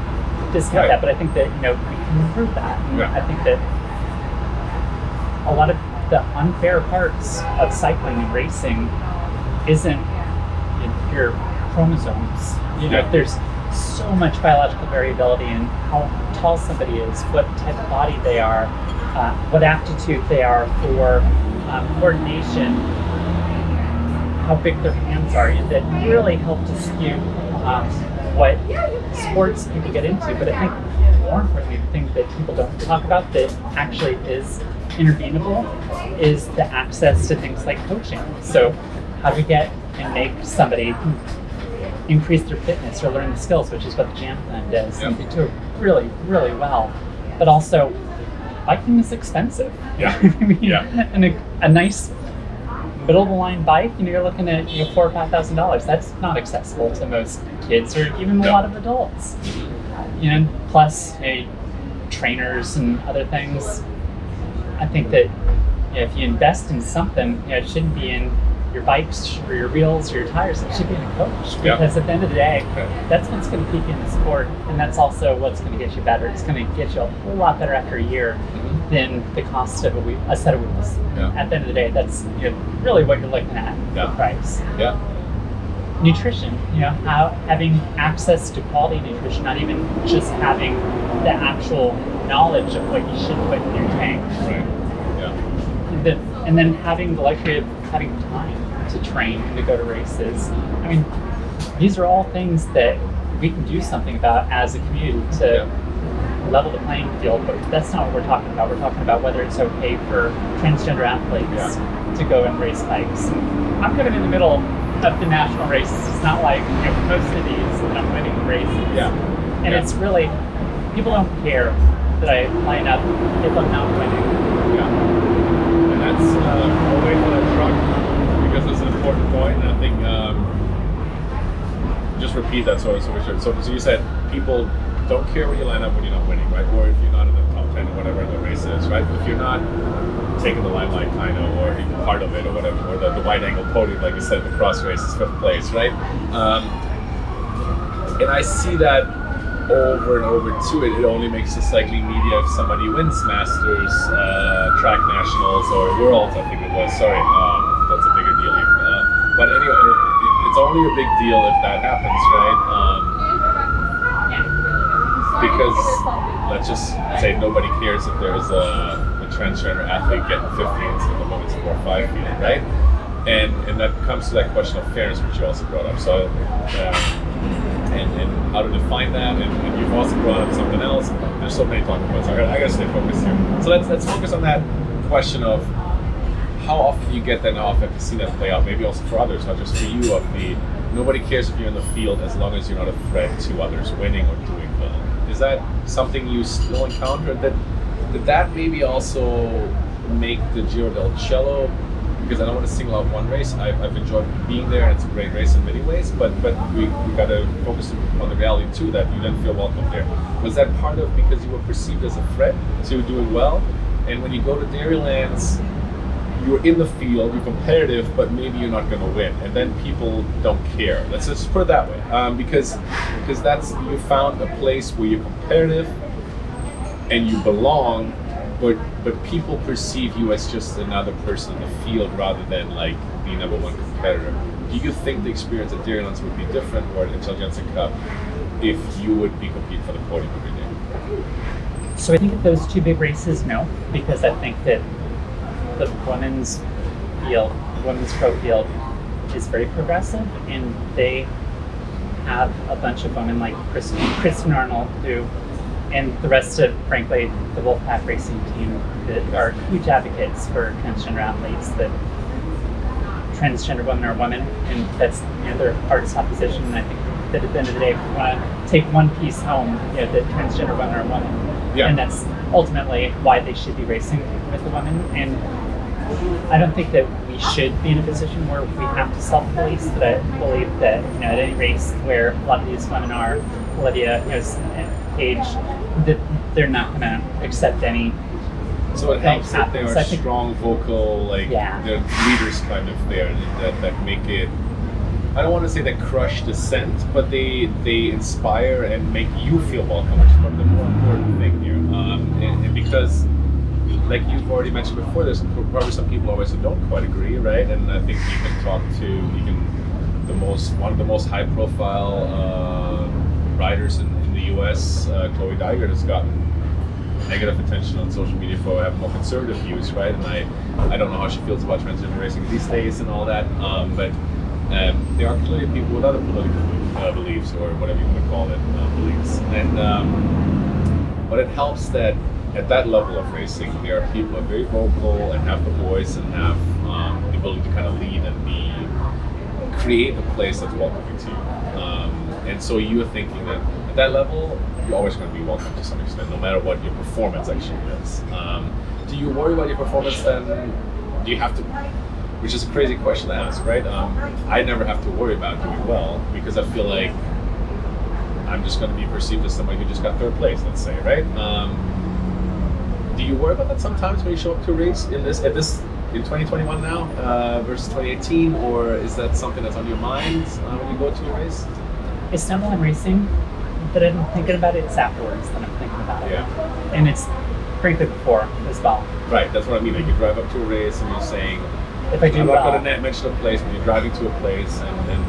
discount that, but I think that we can improve that. And I think that a lot of the unfair parts of cycling and racing isn't your chromosomes. There's so much biological variability in how tall somebody is, what type of body they are, what aptitude they are for coordination, how big their hands are, that really help to skew what sports people get into. But I think more importantly, the thing that people don't talk about that actually is intervenable is the access to things like coaching. So how do we get and make somebody increase their fitness or learn the skills, which is what the jam plan does. Yeah. And they do it really, really well. But also, biking is expensive. Yeah. I mean, Yeah. And a nice middle of the line bike, you're looking at $4,000 or $5,000. That's not accessible to most kids or even a lot of adults. Plus trainers and other things. I think that if you invest in something, it shouldn't be in your bikes or your wheels or your tires. It should be in a coach, because at the end of the day, that's what's going to keep you in the sport, and that's also what's going to get you better. It's going to get you a whole lot better after a year than the cost of a set of wheels. At the end of the day, that's really what you're looking at, the price. Nutrition, having access to quality nutrition, not even just having the actual knowledge of what you should put in your tank. Right. And then having the luxury of having time to train and to go to races. I mean, these are all things that we can do something about as a community to level the playing field, but that's not what we're talking about. We're talking about whether it's okay for transgender athletes to go and race bikes. I'm kind of in the middle of the national races. It's not like most of these that I'm winning races. And it's really, people don't care that I line up if I'm not winning. And that's I'll wait for that truck, because it's an important point. And I think just repeat that so you said people don't care where you line up when you're not winning, right? Or if you're not in the top 10 or whatever the race is, right? If you're not taking the limelight, kind of, or even part of it, or whatever, or the wide angle podium, like you said, the cross race is 5th place, right? And I see that over and over too. It only makes the cycling media if somebody wins Masters, track nationals, or Worlds, I think it was. Sorry, that's a bigger deal even. But anyway, it's only a big deal if that happens, right? Because let's just say nobody cares if there's a transgender athlete getting 15th in the women's 4-5 field, right? And that comes to that question of fairness, which you also brought up. So, and how to define that, and you've also brought up something else. There's so many talking points. I gotta stay focused here. So let's focus on that question of how often you get that, and how often you see that play out. Maybe also for others, not just for you. Of the nobody cares if you're in the field as long as you're not a threat to others winning or doing well. Is that something you still encounter? Did that maybe also make the Giro del Cello? Because I don't want to single out one race. I've enjoyed being there, and it's a great race in many ways. But we got to focus on the reality too, that you didn't feel welcome there. Was that part of because you were perceived as a threat to doing well? And when you go to Dairylands, you're in the field, you're competitive, but maybe you're not going to win, and then people don't care. Let's just put it that way, because that's, you found a place where you're competitive and you belong, but people perceive you as just another person in the field rather than like the number one competitor. Do you think the experience at Dairylands would be different, or at Intelligentsia Cup, if you would be competing for the podium every day? So I think at those two big races, no, because I think that the women's field, the women's pro field, is very progressive, and they have a bunch of women like Kristen Arnold, who, and the rest of, frankly, the Wolfpack racing team, that are huge advocates for transgender athletes, that transgender women are women, and that's their hardest opposition. And I think that at the end of the day, if we want to take one piece home, that transgender women are women. And that's ultimately why they should be racing with the women. And I don't think that we should be in a position where we have to self-police, but I believe that at any race where a lot of these women are, Olivia, Paige, that they're not going to accept any. So it helps that they are strong, vocal, like they're leaders kind of there that make it. I don't want to say that crush dissent, but they inspire and make you feel welcome, which is probably the more important thing here. And because, like you've already mentioned before, there's probably some people always who don't quite agree, right? And I think you can talk to one of the most high-profile riders in the U.S., Chloe Dygert, has gotten negative attention on social media for having more conservative views, right? And I don't know how she feels about transgender racing these days and all that, but there are clearly people with other political beliefs, or whatever you want to call it, beliefs. And but it helps that at that level of racing, there are people who are very vocal and have the voice and have the ability to kind of lead and create a place that's welcoming to you. And so you're thinking that at that level, you're always going to be welcome to some extent, no matter what your performance actually is. Do you worry about your performance then? Do you have to, which is a crazy question to ask, right? I never have to worry about doing well because I feel like I'm just going to be perceived as somebody who just got third place, let's say, right? Do you worry about that sometimes when you show up to a race in 2021 now versus 2018, or is that something that's on your mind when you go to a race? It's not while I'm racing that I'm thinking about it, it's afterwards that I'm thinking about it. Yeah. And it's frankly before as well. Right, that's what I mean. Like you drive up to a race and you're saying, if I do I'm well, not going to mention a place when you're driving to a place and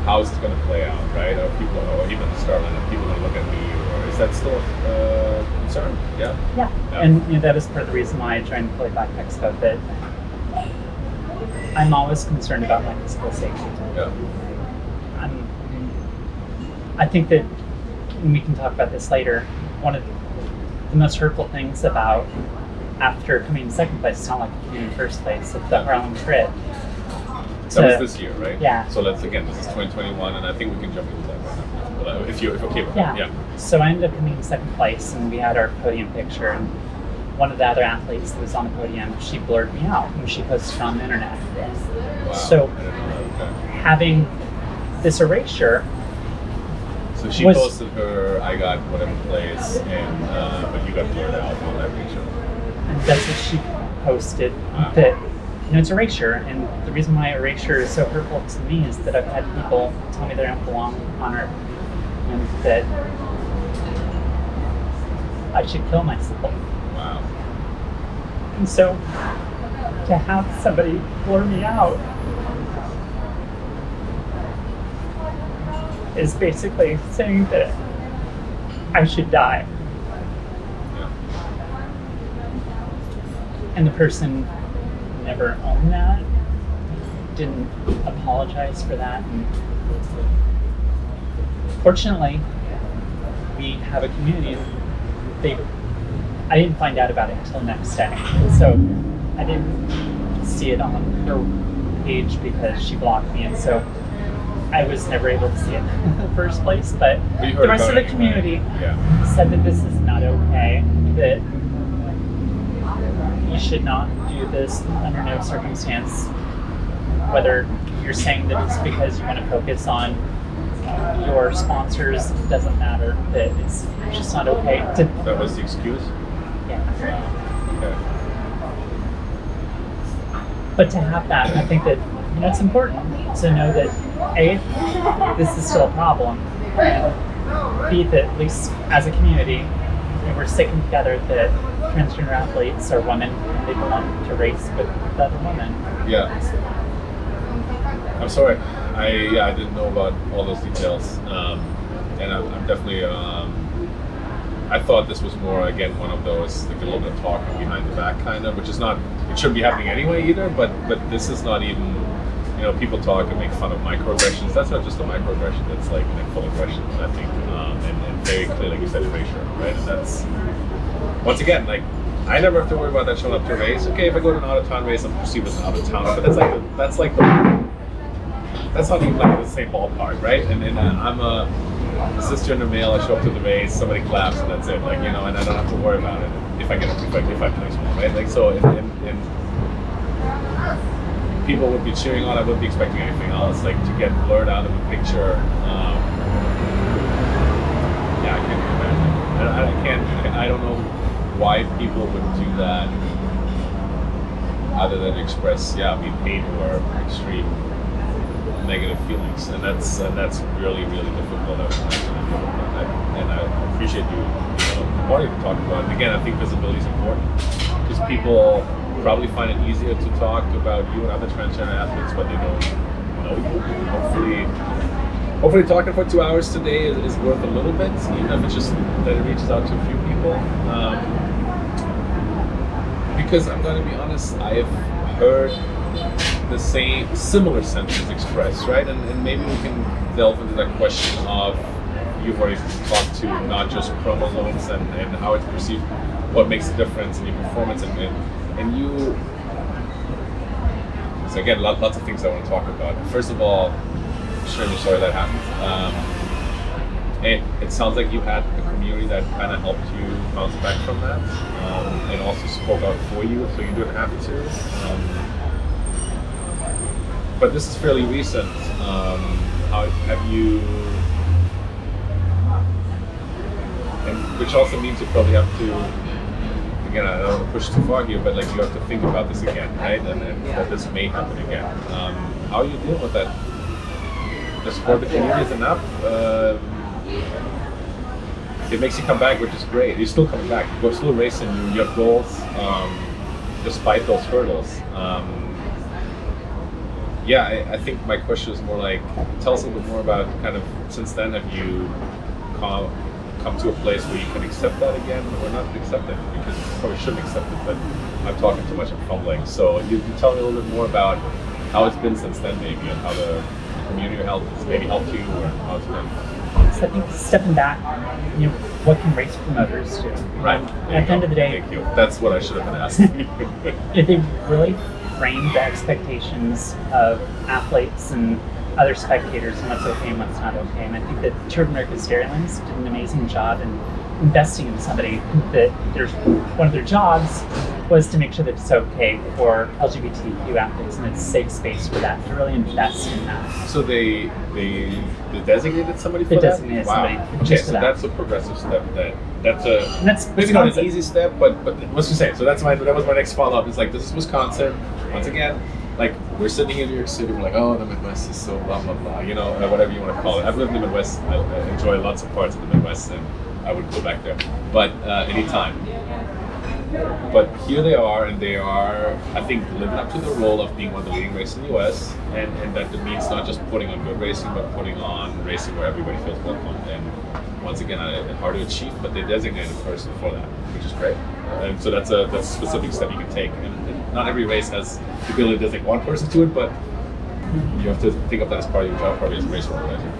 how is it going to play out, right? Or people, or even the start line, are people going to look at me, or is that still a concern? Yeah. Yeah. And that is part of the reason why I joined Expo, that I'm always concerned about my physical safety. Yeah. I think that, and we can talk about this later, one of the most hurtful things about after coming in second place, it's not like you came in first place at the Harlem Crit. That was this year, right? Yeah. So this is 2021, and I think we can jump into that right now, if you're okay with yeah. that. Yeah. So I ended up coming in second place, and we had our podium picture, and one of the other athletes that was on the podium, she blurred me out, and she posted it on the internet. Wow. So I didn't know that. Okay. having this erasure. So she posted her, I got whatever place, and but you got blurred out on that picture. And that's what she posted. Wow. That it's erasure, and the reason why erasure is so hurtful to me is that I've had people tell me they don't belong on Earth, and that I should kill myself. Wow. And so to have somebody blur me out is basically saying that I should die. Yeah. And the person never owned that, didn't apologize for that. And fortunately, we have a community. I didn't find out about it until the next day. So I didn't see it on her page because she blocked me, and so I was never able to see it in the first place. But the rest of the community said that this is not okay, that you should not do this under no circumstance, whether you're saying that it's because you want to focus on your sponsors, it doesn't matter, that it's just not okay. That was the excuse? Yeah. Okay. But to have that, I think that it's important to know that A, this is still a problem, and B, that at least as a community, we're sticking together, that transgender athletes are women and they belong to race with other women. Yeah. I'm sorry. I didn't know about all those details, and I'm definitely. I thought this was more, again, one of those, like a little bit of talking behind the back kind of, which is not. It shouldn't be happening anyway either. But this is not even. People talk and make fun of microaggressions. That's not just a microaggression. That's like an full aggression, I think, and very clear, like you said, erasure, right? And that's once again, like I never have to worry about that showing up to a race. Okay, if I go to an out-of-town race, I'm perceived as an out-of-towner, but that's not even like the same ballpark, right? And I'm a cisgender male. I show up to the race, somebody claps, and that's it. Like and I don't have to worry about it if I place one, right? Like so, and people would be cheering on. I wouldn't be expecting anything else. Like to get blurred out of a picture. I can't imagine. I don't know why people would do that, other than express being paid or extreme negative feelings, and that's really really difficult. And I appreciate you wanting to talk about it. Again, I think visibility is important because people probably find it easier to talk about you and other transgender athletes, but they don't know you. Hopefully talking for 2 hours today is worth a little bit, even if it's just that it reaches out to a few people. Because I'm going to be honest, I have heard the similar sentiments expressed, right? And maybe we can delve into that question of, you've already talked to not just chromosomes and how it's perceived, what makes the difference in your performance, and you, so again, lots of things I want to talk about. First of all, extremely sorry that happened. it sounds like you had a community that kind of helped you bounce back from that, and also spoke out for you, so you didn't have to. But this is fairly recent. How have you? And which also means you probably have to. Again, I don't want to push too far here, but like you have to think about this again, right? And that this may happen again. How are you dealing with that? The support the community is enough. It makes you come back, which is great. You're still coming back. You're still racing. You have goals, despite those hurdles. I think my question is more like, tell us a little bit more about kind of since then, have you come to a place where you can accept that again, or not accept it, because you probably shouldn't accept it, but I'm talking too much, I'm fumbling. So you tell me a little bit more about how it's been since then, maybe, and how the community health has maybe helped you, or how it's been. So I think stepping back, what can race promoters do? Right. At the end of the day, thank you. That's what I should have been asking. If they really frame the expectations of athletes and other spectators and what's okay and what's not okay. And I think that Tour of America's Dairylands did an amazing job in investing in somebody that one of their jobs was to make sure that it's okay for LGBTQ athletes and it's a safe space for that, to really invest in that. So they designated somebody for that? They designated somebody Okay, so that's a progressive step. That's maybe not an easy step, but what's you say? So that was my next follow-up. It's like, this is Wisconsin. Once again, like, we're sitting in New York City, we're like, oh, the Midwest is so blah, blah, blah, whatever you want to call it. I've lived in the Midwest. I enjoy lots of parts of the Midwest, and I would go back there. But anytime. But here they are, and they are, I think, living up to the role of being one of the leading races in the U.S., and that means not just putting on good racing, but putting on racing where everybody feels welcome. And once again, hard to achieve, but they designated a person for that, which is great. And so that's a specific step you can take. And not every race has the ability to designate one person to it, but you have to think of that as part of your job, probably as a race organizer.